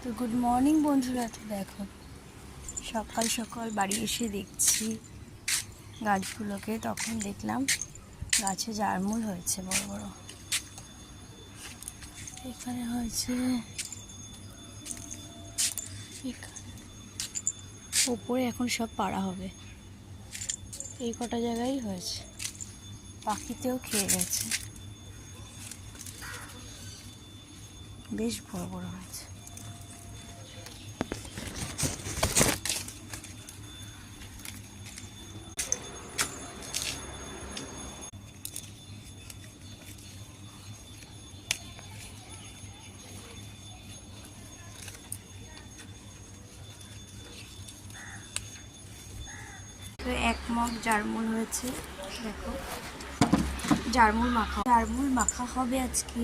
তো good morning বন্ধুরা। তো দেখো সকাল সকাল বাড়ি এসে দেখছি গাছগুলোকে, তখন দেখলাম গাছে জারমুল হয়েছে বড় বড়। এখানে হয়েছে, ওপরে এখন সব পাড়া হবে। এই কটা জায়গায় হয়েছে, পাখিতেও খেয়ে গেছে, বেশ বড় বড় হয়েছে। তো এক মগ জারমুল হয়েছে, দেখো জারমুল মাখা হবে আজকে।